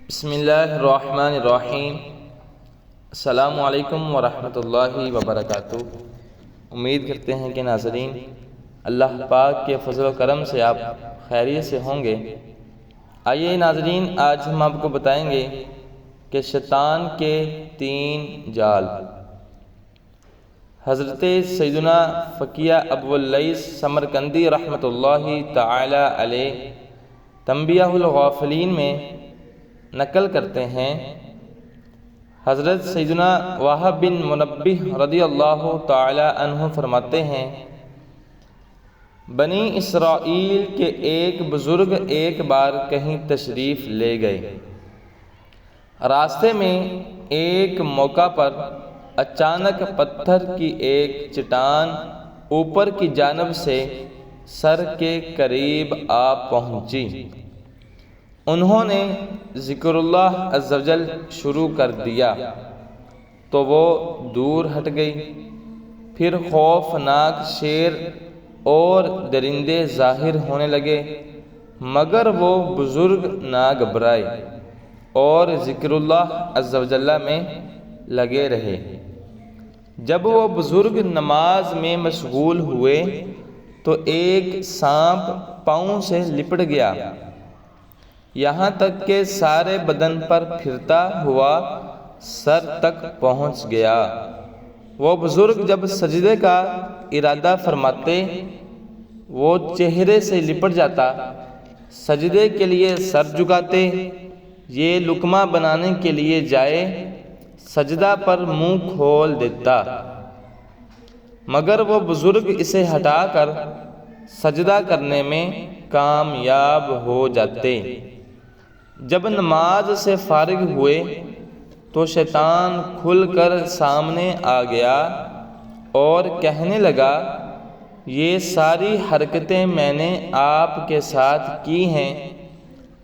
بسم اللہ الرحمن الرحیم۔ السلام علیکم ورحمۃ اللہ وبرکاتہ۔ امید کرتے ہیں کہ ناظرین اللہ پاک کے فضل و کرم سے آپ خیریت سے ہوں گے۔ آئیے ناظرین، آج ہم آپ کو بتائیں گے کہ شیطان کے 3 جال۔ حضرت سیدنا فقیہ ابو اللیث سمرقندی رحمۃ اللہ تعالی علیہ تنبیہ الغافلین میں نقل کرتے ہیں، حضرت سیدنا وہب بن منبہ رضی اللہ تعالی عنہ فرماتے ہیں، بنی اسرائیل کے ایک بزرگ ایک بار کہیں تشریف لے گئے۔ راستے میں ایک موقع پر اچانک پتھر کی ایک چٹان اوپر کی جانب سے سر کے قریب آ پہنچی۔ انہوں نے ذکر اللہ عز و جل شروع کر دیا تو وہ دور ہٹ گئی۔ پھر خوفناک شیر اور درندے ظاہر ہونے لگے، مگر وہ بزرگ نہ گھبرائے اور ذکر اللہ عز و جل میں لگے رہے۔ جب وہ بزرگ نماز میں مشغول ہوئے تو ایک سانپ پاؤں سے لپٹ گیا، یہاں تک کہ سارے بدن پر پھرتا ہوا سر تک پہنچ گیا۔ وہ بزرگ جب سجدے کا ارادہ فرماتے وہ چہرے سے لپٹ جاتا، سجدے کے لیے سر جھکاتے، یہ لقمہ بنانے کے لیے جائے سجدہ پر منہ کھول دیتا، مگر وہ بزرگ اسے ہٹا کر سجدہ کرنے میں کامیاب ہو جاتے۔ جب نماز سے فارغ ہوئے تو شیطان کھل کر سامنے آ گیا اور کہنے لگا، یہ ساری حرکتیں میں نے آپ کے ساتھ کی ہیں،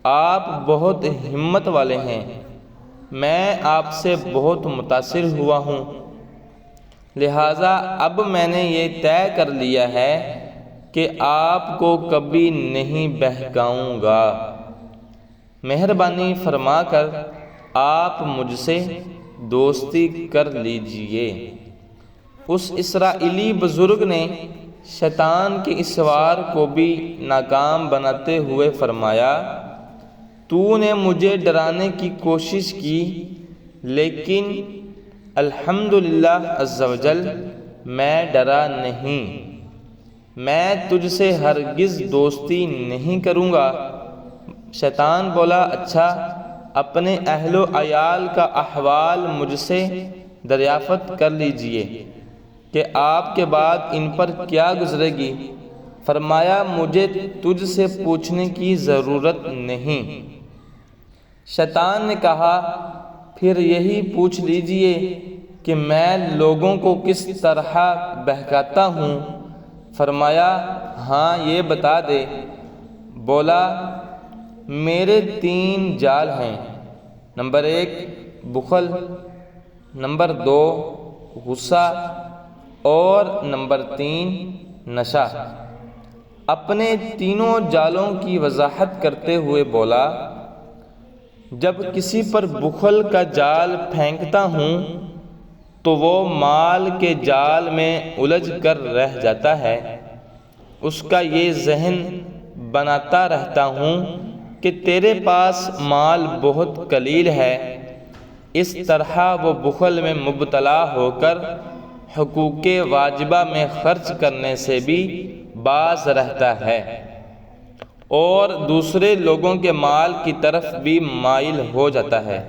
آپ بہت ہمت والے ہیں، میں آپ سے بہت متاثر ہوا ہوں، لہٰذا اب میں نے یہ طے کر لیا ہے کہ آپ کو کبھی نہیں بہکاؤں گا، مہربانی فرما کر آپ مجھ سے دوستی کر لیجئے۔ اس اسرائیلی بزرگ نے شیطان کے اس وار کو بھی ناکام بناتے ہوئے فرمایا، تو نے مجھے ڈرانے کی کوشش کی، لیکن الحمدللہ عز و جل میں ڈرا نہیں، میں تجھ سے ہرگز دوستی نہیں کروں گا۔ شیطان بولا، اچھا اپنے اہل و عیال کا احوال مجھ سے دریافت کر لیجئے کہ آپ کے بعد ان پر کیا گزرے گی۔ فرمایا، مجھے تجھ سے پوچھنے کی ضرورت نہیں۔ شیطان نے کہا، پھر یہی پوچھ لیجئے کہ میں لوگوں کو کس طرح بہکاتا ہوں۔ فرمایا، ہاں یہ بتا دے۔ بولا، میرے 3 جال ہیں، نمبر 1 بخل، نمبر 2 غصہ اور نمبر 3 نشہ۔ اپنے تینوں جالوں کی وضاحت کرتے ہوئے بولا، جب کسی پر بخل کا جال پھینکتا ہوں تو وہ مال کے جال میں الجھ کر رہ جاتا ہے، اس کا یہ ذہن بناتا رہتا ہوں کہ تیرے پاس مال بہت قلیل ہے، اس طرح وہ بخل میں مبتلا ہو کر حقوق واجبہ میں خرچ کرنے سے بھی باز رہتا ہے اور دوسرے لوگوں کے مال کی طرف بھی مائل ہو جاتا ہے،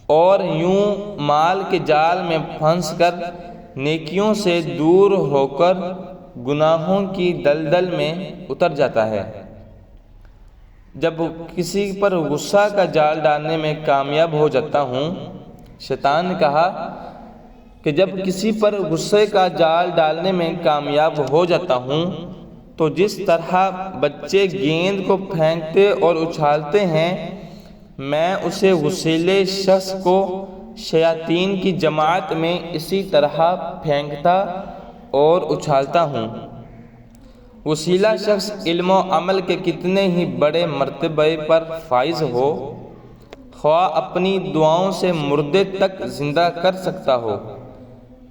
اور یوں مال کے جال میں پھنس کر نیکیوں سے دور ہو کر گناہوں کی دلدل میں اتر جاتا ہے۔ جب کسی پر غصہ کا جال ڈالنے میں کامیاب ہو جاتا ہوں، شیطان نے کہا کہ جب کسی پر غصے کا جال ڈالنے میں کامیاب ہو جاتا ہوں تو جس طرح بچے گیند کو پھینکتے اور اچھالتے ہیں، میں اسے غصیلے شخص کو شیاطین کی جماعت میں اسی طرح پھینکتا اور اچھالتا ہوں۔ وسیلہ شخص علم و عمل کے کتنے ہی بڑے مرتبے پر فائز ہو، خواہ اپنی دعاؤں سے مردے تک زندہ کر سکتا ہو،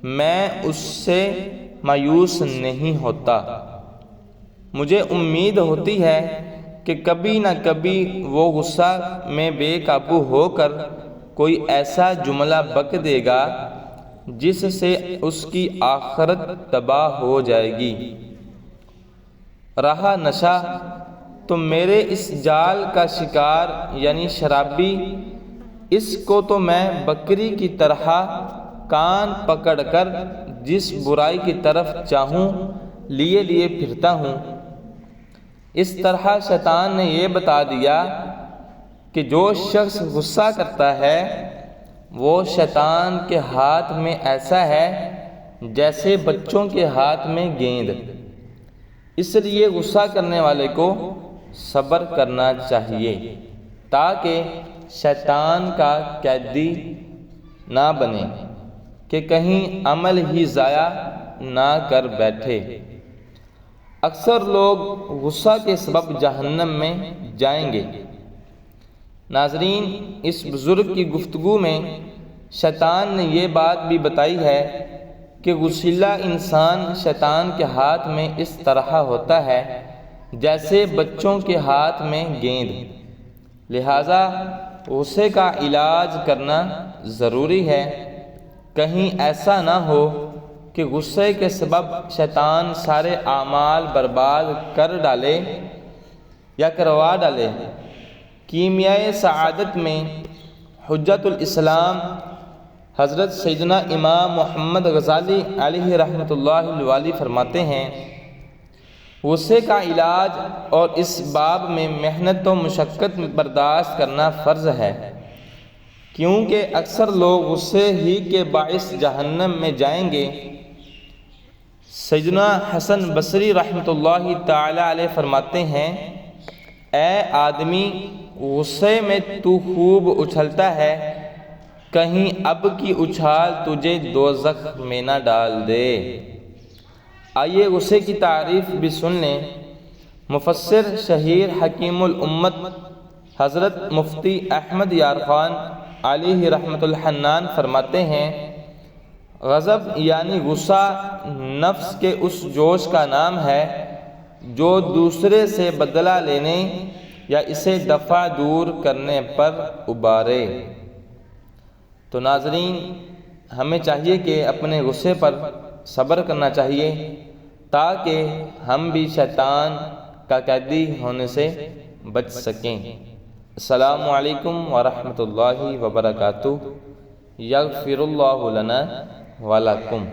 میں اس سے مایوس نہیں ہوتا۔ مجھے امید ہوتی ہے کہ کبھی نہ کبھی وہ غصہ میں بے قابو ہو کر کوئی ایسا جملہ بک دے گا جس سے اس کی آخرت تباہ ہو جائے گی۔ رہا نشہ، تو میرے اس جال کا شکار یعنی شرابی، اس کو تو میں بکری کی طرح کان پکڑ کر جس برائی کی طرف چاہوں لیے لیے پھرتا ہوں۔ اس طرح شیطان نے یہ بتا دیا کہ جو شخص غصہ کرتا ہے وہ شیطان کے ہاتھ میں ایسا ہے جیسے بچوں کے ہاتھ میں گیند۔ اس لیے غصہ کرنے والے کو صبر کرنا چاہیے تاکہ شیطان کا قیدی نہ بنے کہ کہیں عمل ہی ضائع نہ کر بیٹھے۔ اکثر لوگ غصہ کے سبب جہنم میں جائیں گے۔ ناظرین، اس بزرگ کی گفتگو میں شیطان نے یہ بات بھی بتائی ہے کہ غصیلا انسان شیطان کے ہاتھ میں اس طرح ہوتا ہے جیسے بچوں کے ہاتھ میں گیند۔ لہذا غصے کا علاج کرنا ضروری ہے، کہیں ایسا نہ ہو کہ غصے کے سبب شیطان سارے اعمال برباد کر ڈالے یا کروا ڈالے۔ کیمیائے سعادت میں حجت الاسلام حضرت سیدنا امام محمد غزالی علیہ رحمۃ اللہ الوالی فرماتے ہیں، غصے کا علاج اور اس باب میں محنت و مشقت برداشت کرنا فرض ہے، کیونکہ اکثر لوگ غصے ہی کے باعث جہنم میں جائیں گے۔ سیدنا حسن بصری رحمۃ اللہ تعالی علیہ فرماتے ہیں، اے آدمی، غصے میں تو خوب اچھلتا ہے، کہیں اب کی اچھال تجھے دوزخ میں نہ ڈال دے۔ آئیے غصے کی تعریف بھی سن لیں۔ مفسر شہیر حکیم الامت حضرت مفتی احمد یار خان علیہ رحمۃ الحنان فرماتے ہیں، غضب یعنی غصہ نفس کے اس جوش کا نام ہے جو دوسرے سے بدلہ لینے یا اسے دفع دور کرنے پر ابھرے۔ تو ناظرین، ہمیں چاہیے کہ اپنے غصے پر صبر کرنا چاہیے تاکہ ہم بھی شیطان کا قیدی ہونے سے بچ سکیں۔ السلام علیکم ورحمۃ اللہ وبرکاتہ۔ یغفر اللہ لنا ولکم۔